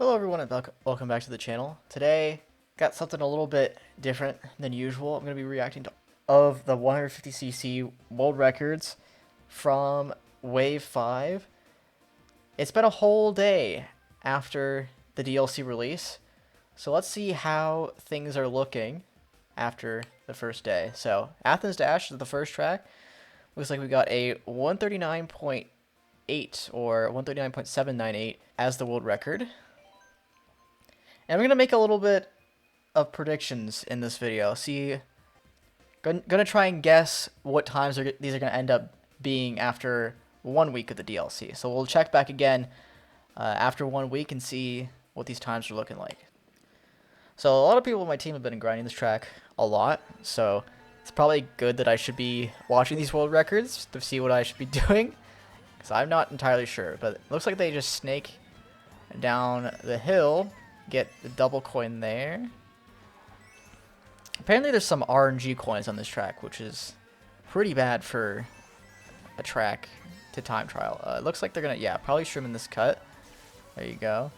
Hello everyone and welcome back to the channel. Today, got something a little bit different than usual. I'm going to be reacting to of the 150cc world records from Wave 5. It's been a whole day after the DLC release, so let's see how things are looking after the first day. So, Athens Dash is the first track. Looks like we got a 139.8 or 139.798 as the world record. And I'm going to make a little bit of predictions in this video. Gonna try and guess what times these are going to end up being after 1 week of the DLC. So we'll check back again after 1 week and see what these times are looking like. So a lot of people on my team have been grinding this track a lot. So it's probably good that I should be watching these world records to see what I should be doing. Because I'm not entirely sure. But it looks like they just snake down the hill. Get the double coin there. Apparently there's some RNG coins on this track, which is pretty bad for a track to time trial. It looks like they're gonna, probably shroom in this cut. There you go.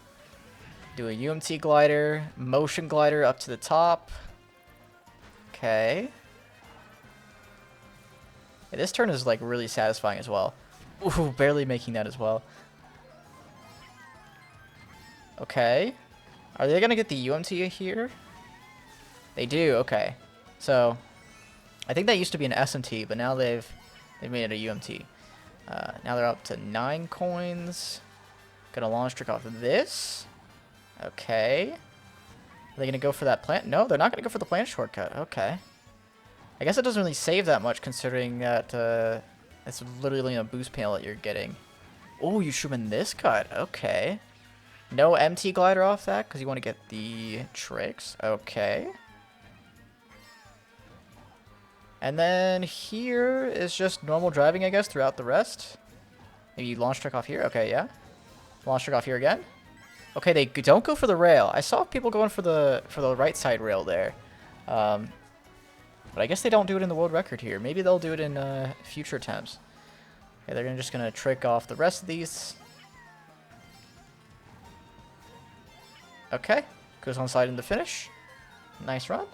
Do a UMT glider, motion glider up to the top. Okay. Yeah, this turn is like really satisfying as well. Ooh, barely making that as well. Okay. Are they gonna get the UMT here? They do, okay. So, I think that used to be an SMT, but now they've made it a UMT. Now they're up to 9 coins. Gonna launch trick off of this. Okay. Are they gonna go for that plant? No, they're not gonna go for the plant shortcut. Okay. I guess it doesn't really save that much considering that it's literally a boost panel that you're getting. Oh, you shoot in this cut. Okay. No MT glider off that because you want to get the tricks. Okay. And then here is just normal driving, I guess, throughout the rest. Maybe you launch trick off here. Okay, yeah. Launch trick off here again. Okay, they don't go for the rail. I saw people going for the right side rail there. But I guess they don't do it in the world record here. Maybe they'll do it in future attempts. Okay, they're just going to trick off the rest of these. Okay, goes on side in the finish. Nice run.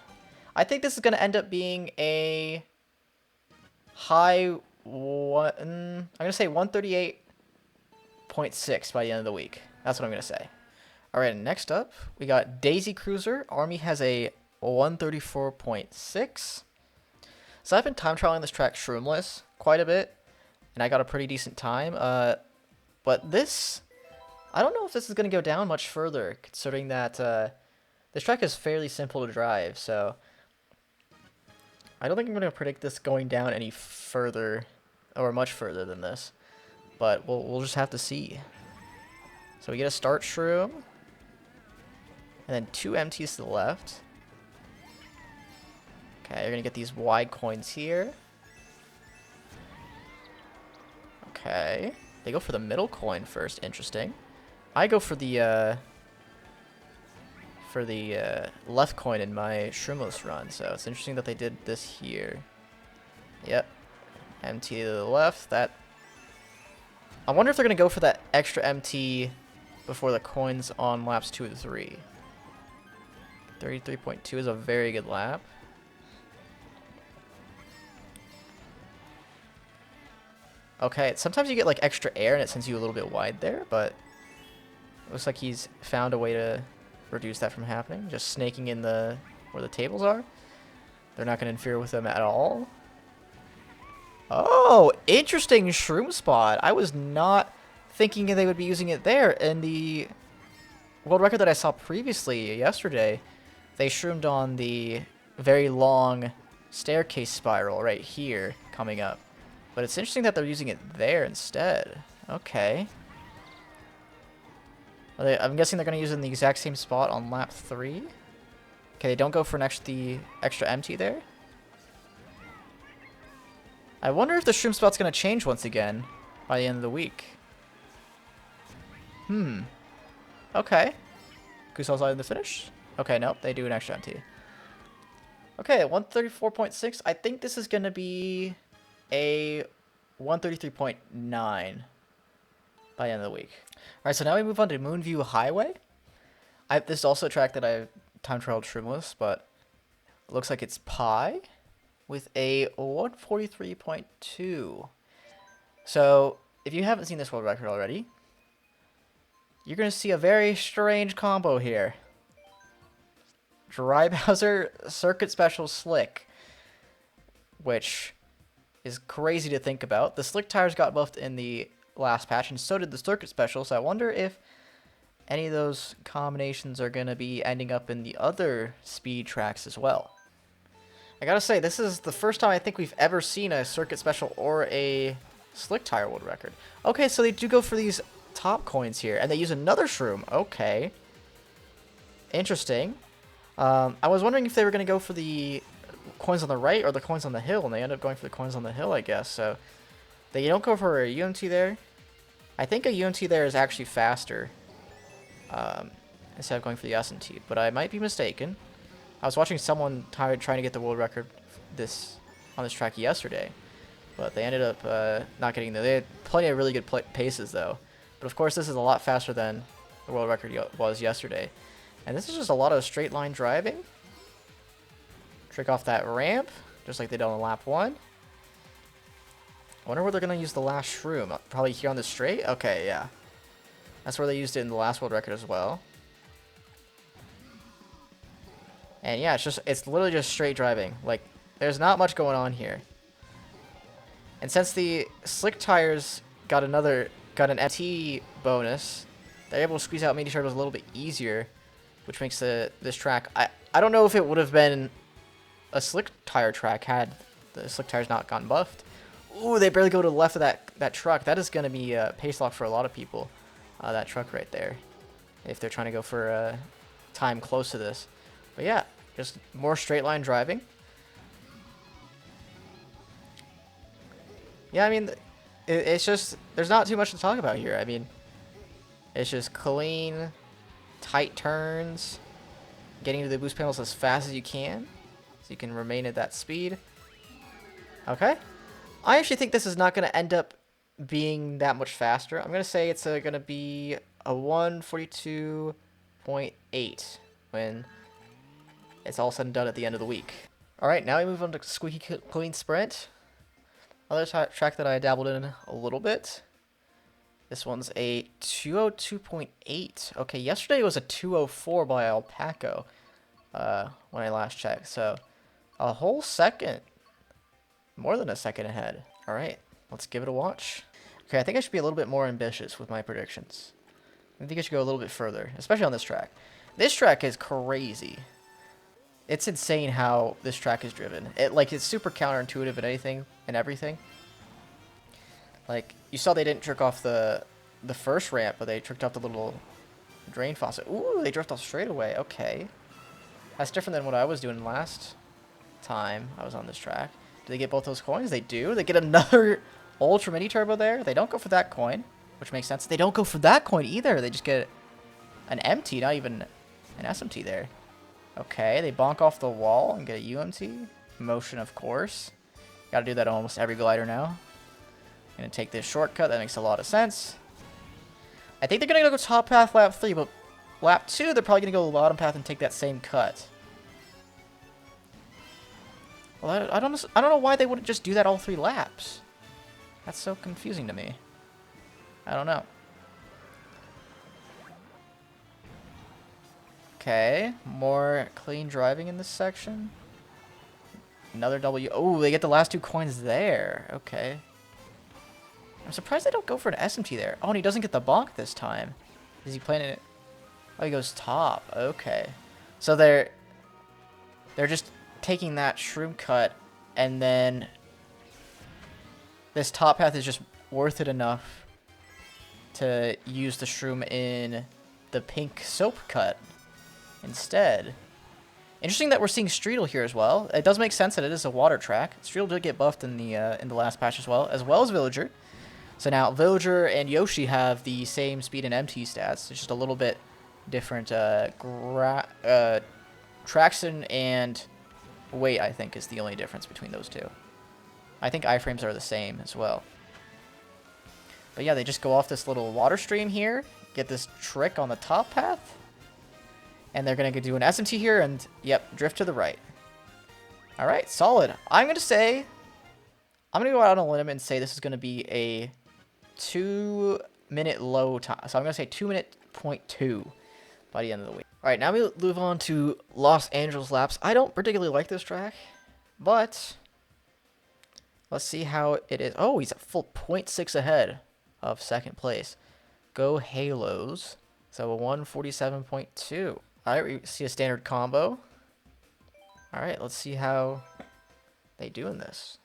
I think this is going to end up being a high one. I'm going to say 138.6 by the end of the week. That's what I'm going to say. All right, next up, we got Daisy Cruiser. Army has a 134.6. So I've been time trialing this track shroomless quite a bit, and I got a pretty decent time. But this, I don't know if this is going to go down much further, considering that this track is fairly simple to drive, so I don't think I'm going to predict this going down any further, or much further than this, but we'll just have to see. So we get a start shroom, and then 2 MTs to the left. Okay, you're going to get these wide coins here. Okay, they go for the middle coin first, interesting. I go for the left coin in my shroomless run, so it's interesting that they did this here. Yep, MT to the left. That, I wonder if they're gonna go for that extra MT before the coins on laps 2 and 3. 33.2 is a very good lap. Okay, sometimes you get like extra air and it sends you a little bit wide there, but looks like he's found a way to reduce that from happening. Just snaking in where the tables are. They're not going to interfere with them at all. Oh, interesting shroom spot. I was not thinking they would be using it there. In the world record that I saw previously yesterday, they shroomed on the very long staircase spiral right here coming up. But it's interesting that they're using it there instead. Okay. I'm guessing they're going to use it in the exact same spot on lap 3. Okay, they don't go for the extra empty there. I wonder if the shroom spot's going to change once again by the end of the week. Okay. Goose outside in the finish. Okay, nope, they do an extra empty. Okay, 134.6. I think this is going to be a 133.9 by the end of the week. Alright, so now we move on to Moonview Highway. This is also a track that I've time trialed shroomless, but it looks like it's Pi with a 143.2. So if you haven't seen this world record already, you're going to see a very strange combo here. Dry Bowser Circuit Special Slick, which is crazy to think about. The slick tires got buffed in the last patch, and so did the Circuit Special, so I wonder if any of those combinations are going to be ending up in the other speed tracks as well. I gotta say, this is the first time I think we've ever seen a Circuit Special or a slick tire world record. Okay, so they do go for these top coins here, and they use another shroom. Okay. Interesting. I was wondering if they were going to go for the coins on the right or the coins on the hill, and they end up going for the coins on the hill, I guess. So they don't go for a UMT there. I think a UMT there is actually faster instead of going for the SMT, but I might be mistaken. I was watching someone trying to get the world record on this track yesterday, but they ended up not getting there. They had plenty of really good paces, though. But of course, this is a lot faster than the world record was yesterday. And this is just a lot of straight line driving. Trick off that ramp, just like they did on lap 1. I wonder where they're going to use the last shroom. Probably here on the straight? Okay, yeah. That's where they used it in the last world record as well. And yeah, it's literally just straight driving. Like, there's not much going on here. And since the slick tires got an FT bonus, they're able to squeeze out mini turbos a little bit easier, which makes this track... I don't know if it would have been a slick tire track had the slick tires not gotten buffed. Ooh, they barely go to the left of that truck. That is going to be a pace lock for a lot of people, that truck right there, if they're trying to go for a time close to this. But yeah, just more straight line driving. Yeah, I mean, it's just... There's not too much to talk about here. I mean, it's just clean, tight turns, getting to the boost panels as fast as you can, so you can remain at that speed. Okay. I actually think this is not going to end up being that much faster. I'm going to say it's going to be a 142.8 when it's all said and done at the end of the week. Alright, now we move on to Squeaky Clean Sprint. Another track that I dabbled in a little bit. This one's a 202.8. Okay, yesterday was a 204 by Alpaco when I last checked. So a whole second, more than a second ahead. All right, let's give it a watch. Okay, I think I should be a little bit more ambitious with my predictions. I think I should go a little bit further, especially on this track. This track is crazy. It's insane how this track is driven. It's super counterintuitive and everything. Like, you saw they didn't trick off the first ramp, but they tricked off the little drain faucet. Ooh, they drift off straight away. Okay. That's different than what I was doing last time I was on this track. Do they get both those coins? They do. They get another Ultra Mini Turbo there. They don't go for that coin, which makes sense. They don't go for that coin either. They just get an MT, not even an SMT there. Okay, they bonk off the wall and get a UMT. Motion, of course. Gotta do that on almost every glider now. Gonna take this shortcut. That makes a lot of sense. I think they're gonna go top path lap 3, but lap 2 they're probably gonna go bottom path and take that same cut. Well, I don't know why they wouldn't just do that all 3 laps. That's so confusing to me. I don't know. Okay, more clean driving in this section. Another W. Oh, they get the last 2 coins there. Okay. I'm surprised they don't go for an SMT there. Oh, and he doesn't get the bonk this time. Is he playing it? Oh, he goes top. Okay. So they're just taking that shroom cut, and then this top path is just worth it enough to use the shroom in the pink soap cut instead. Interesting that we're seeing Streetle here as well. It does make sense that it is a water track. Streetle did get buffed in the last patch as well as Villager. So now Villager and Yoshi have the same speed and MT stats. It's just a little bit different traction and weight, I think, is the only difference between those two. I think iframes are the same as well. But yeah, they just go off this little water stream here, get this trick on the top path, And they're going to do an SMT here, and yep, drift to the right. All right, solid. I'm going to go out on a limb and say this is going to be a 2-minute low time. So I'm going to say 2:02 by the end of the week. All right, now we move on to Los Angeles laps. I don't particularly like this track, but let's see how it is. Oh, he's a full 0.6 ahead of second place. Go Halos. So a 147.2. All right, we see a standard combo. All right, let's see how they do in this.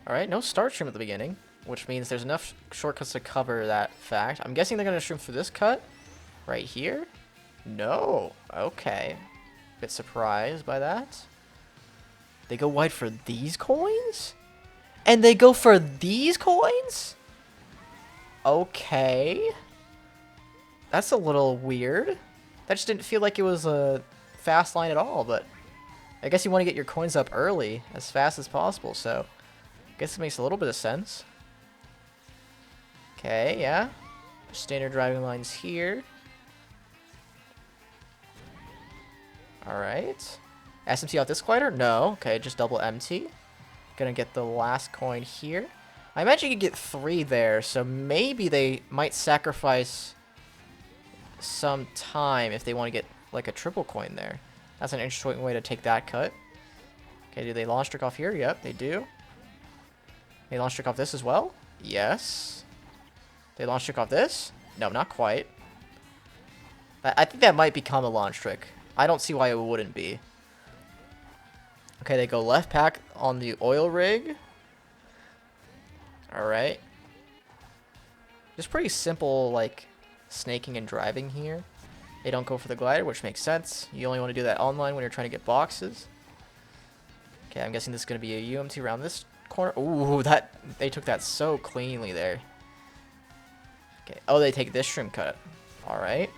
All right, no start shroom at the beginning, which means there's enough shortcuts to cover that fact. I'm guessing they're going to shroom through this cut right here. No. Okay. Bit surprised by that. They go wide for these coins? And they go for these coins? Okay. That's a little weird. That just didn't feel like it was a fast line at all, but I guess you want to get your coins up early, as fast as possible, so I guess it makes a little bit of sense. Okay, yeah. Standard driving lines here. Alright. SMT off this glider? No. Okay, just double MT. Gonna get the last coin here. I imagine you could get 3 there, so maybe they might sacrifice some time if they want to get like a triple coin there. That's an interesting way to take that cut. Okay, do they launch trick off here? Yep, they do. They launch trick off this as well? Yes. They launch trick off this? No, not quite. I think that might become a launch trick. I don't see why it wouldn't be. Okay, they go left pack on the oil rig. Alright. Just pretty simple, like, snaking and driving here. They don't go for the glider, which makes sense. You only want to do that online when you're trying to get boxes. Okay, I'm guessing this is going to be a UMT around this corner. Ooh, they took that so cleanly there. Okay. Oh, they take this shrimp cut. Alright.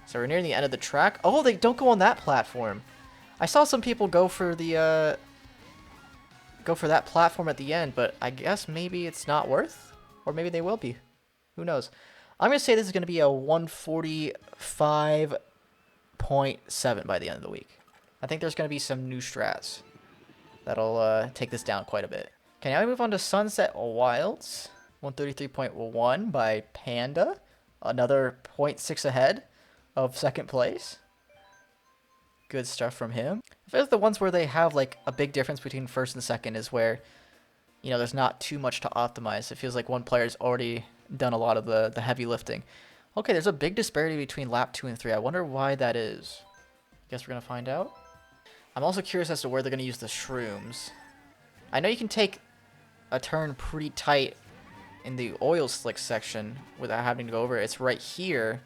So we're nearing the end of the track. Oh, they don't go on that platform. I saw some people go for the that platform at the end, but I guess maybe it's not worth, or maybe they will be. Who knows? I'm gonna say this is gonna be a 145.7 by the end of the week. I think there's gonna be some new strats that'll take this down quite a bit. Okay, now we move on to Sunset Wilds. 133.1 by Panda. Another 0.6 ahead of second place. Good stuff from him. I feel like the ones where they have like a big difference between first and second is where, you know, there's not too much to optimize. It feels like one player's already done a lot of the heavy lifting. Okay, there's a big disparity between lap 2 and 3. I wonder why that is. Guess we're going to find out. I'm also curious as to where they're going to use the shrooms. I know you can take a turn pretty tight in the oil slick section without having to go over it. It's right here.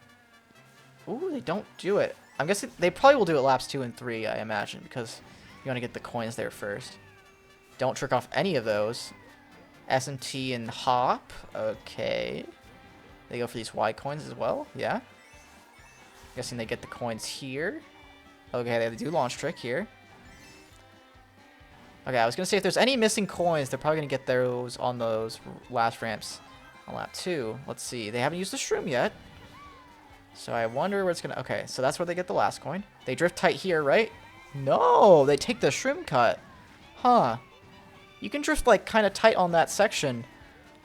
Ooh, they don't do it. I'm guessing they probably will do it laps 2 and 3, I imagine, because you want to get the coins there first. Don't trick off any of those. SMT and hop. Okay. They go for these Y coins as well. Yeah. Guessing they get the coins here. Okay, they do launch trick here. Okay, I was going to say if there's any missing coins, they're probably going to get those on those last ramps on lap 2. Let's see. They haven't used the shroom yet. So I wonder where it's going to... Okay, so that's where they get the last coin. They drift tight here, right? No, they take the shroom cut. Huh. You can drift like kind of tight on that section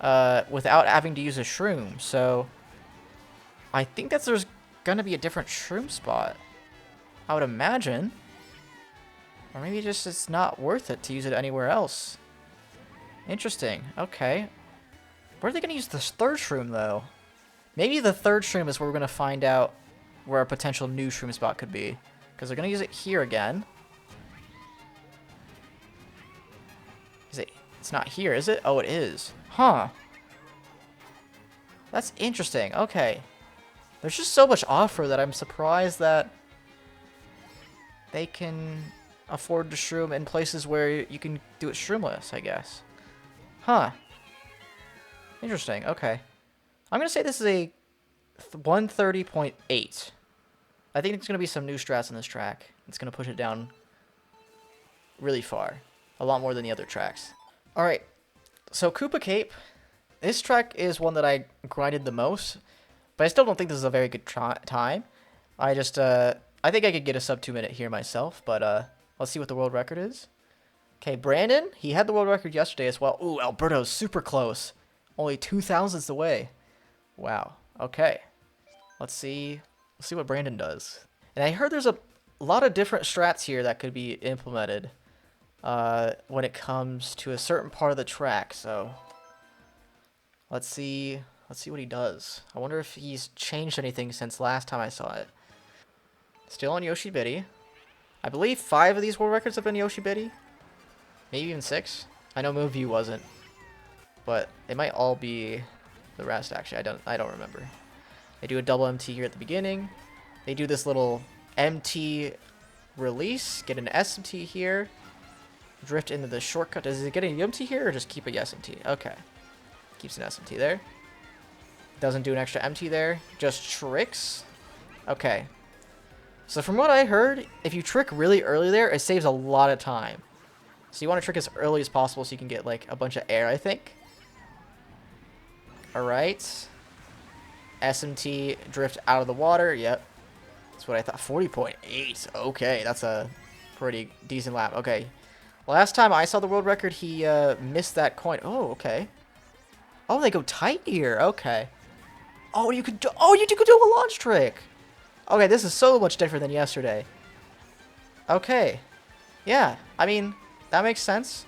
without having to use a shroom. So I think that there's going to be a different shroom spot. I would imagine. Or maybe just it's not worth it to use it anywhere else. Interesting. Okay. Where are they going to use this third shroom, though? Maybe the third shroom is where we're going to find out where a potential new shroom spot could be. Because they're going to use it here again. Is it? It's not here, is it? Oh, it is. Huh. That's interesting. Okay. There's just so much offer that I'm surprised that they can afford to shroom in places where you can do it shroomless, I guess. Huh. Interesting. Okay. I'm going to say this is a 130.8. I think it's going to be some new strats on this track. It's going to push it down really far. A lot more than the other tracks. Alright. So Koopa Cape. This track is one that I grinded the most. But I still don't think this is a very good time. I just, I think I could get a sub 2 minute here myself, but let's see what the world record is. Okay, Brandon, he had the world record yesterday as well. Ooh, Alberto's super close. Only 0.02 away. Wow. Okay. Let's see what Brandon does. And I heard there's a lot of different strats here that could be implemented when it comes to a certain part of the track. So let's see what he does. I wonder if he's changed anything since last time I saw it. Still on Yoshi Bitty. I believe 5 of these world records have been Yoshi Bitty. Maybe even 6. I know Moonview wasn't, but they might all be the rest. Actually, I don't remember. They do a double MT here at the beginning. They do this little MT release, get an SMT here, drift into the shortcut. Does it get an UMT here or just keep a SMT? Okay, keeps an SMT there. Doesn't do an extra MT there. Just tricks. Okay. So from what I heard, if you trick really early there, it saves a lot of time. So you want to trick as early as possible so you can get like a bunch of air, I think. Alright. SMT, drift out of the water. Yep. That's what I thought. 40.8. Okay, that's a pretty decent lap. Okay. Last time I saw the world record, he missed that coin. Oh, okay. Oh, they go tight here. Okay. Oh, you could do a launch trick. Okay, this is so much different than yesterday. Okay. Yeah, I mean, that makes sense.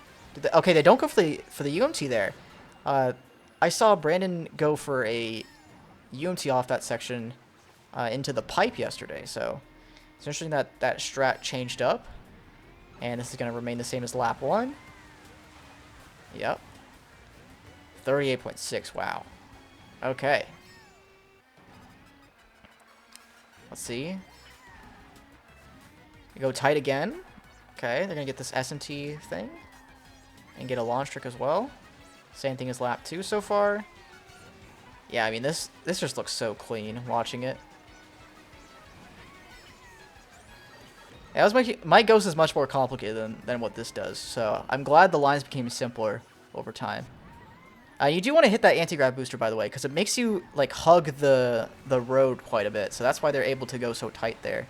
Okay, they don't go for the UMT there. I saw Brandon go for a UMT off that section into the pipe yesterday, so it's interesting that that strat changed up. And this is going to remain the same as lap 1. Yep. 38.6, wow. Okay. Let's see. You go tight again. Okay, they're going to get this SMT thing. And get a launch trick as well. Same thing as lap 2 so far. Yeah, I mean, this just looks so clean watching it. Yeah, my ghost is much more complicated than what this does. So I'm glad the lines became simpler over time. You do want to hit that anti-grav booster, by the way, because it makes you like hug the road quite a bit. So that's why they're able to go so tight there.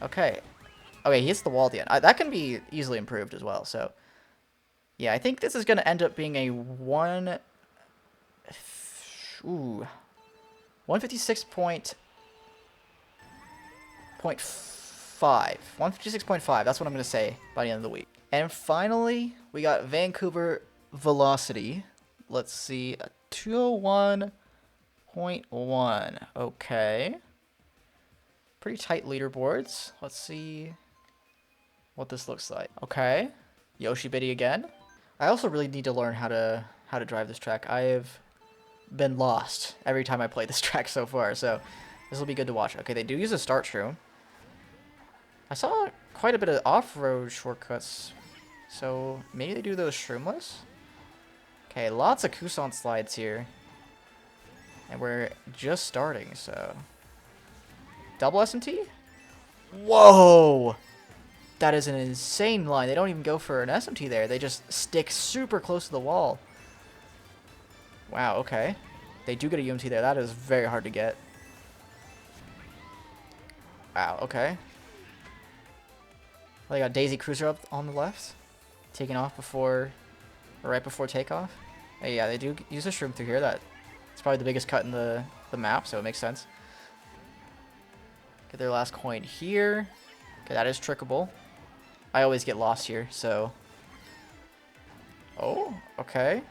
Okay. Okay, he hits the wall at the end. That can be easily improved as well. So yeah, I think this is going to end up being a 156.5. 156.5. That's what I'm going to say by the end of the week. And finally, we got Vancouver Velocity. Let's see, a 201.1. Okay. Pretty tight leaderboards. Let's see what this looks like. Okay. Yoshi Bitty again. I also really need to learn how to drive this track. I have been lost every time I play this track so far, so this will be good to watch. Okay, they do use a start shroom. I saw quite a bit of off-road shortcuts, so maybe they do those shroomless? Okay, lots of Kusan slides here. And we're just starting, so... Double SMT? Whoa! That is an insane line. They don't even go for an SMT there. They just stick super close to the wall. Wow, okay. They do get a UMT there. That is very hard to get. Wow, okay. They got Daisy Cruiser up on the left. Taking off right before takeoff. Hey, yeah, they do use a shroom through here. It's probably the biggest cut in the map, so it makes sense. Get their last coin here. Okay, that is trickable. I always get lost here, so... Oh, okay.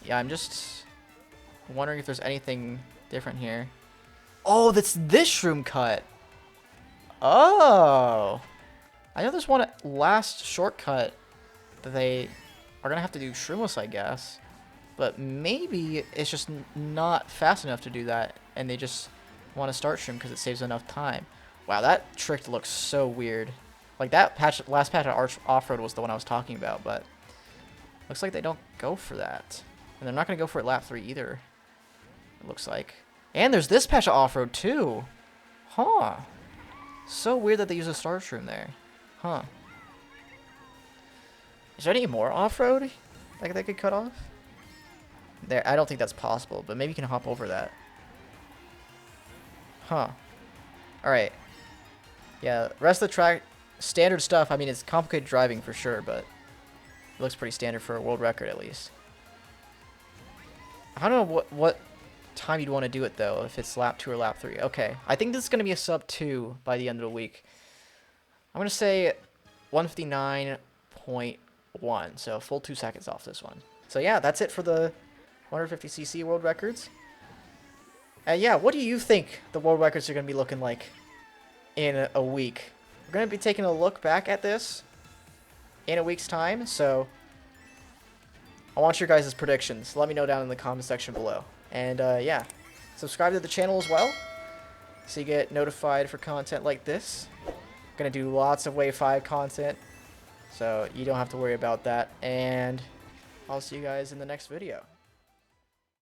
Yeah, I'm just wondering if there's anything different here. Oh, that's this shroom cut! Oh! I know there's one last shortcut that they are gonna have to do shroomless, I guess. But maybe it's just not fast enough to do that, and they just want to start shroom because it saves enough time. Wow, that trick looks so weird. Like that last patch of off-road was the one I was talking about, but looks like they don't go for that. And they're not gonna go for it lap 3 either, it looks like. And there's this patch of off-road too. Huh. So weird that they use a start shroom there. Huh. Is there any more off-road like they could cut off? There, I don't think that's possible, but maybe you can hop over that. Huh. Alright. Yeah, rest of the track, standard stuff. I mean, it's complicated driving for sure, but it looks pretty standard for a world record at least. I don't know what time you'd want to do it though, if it's lap 2 or lap 3. Okay, I think this is going to be a sub 2 by the end of the week. I'm going to say 159.1, so full 2 seconds off this one. So yeah, that's it for the 150cc world records. And yeah, what do you think the world records are going to be looking like in a week? We're going to be taking a look back at this in a week's time, so I want your guys' predictions. Let me know down in the comment section below. And yeah, subscribe to the channel as well so you get notified for content like this. I'm going to do lots of Wave 5 content, so you don't have to worry about that. And I'll see you guys in the next video.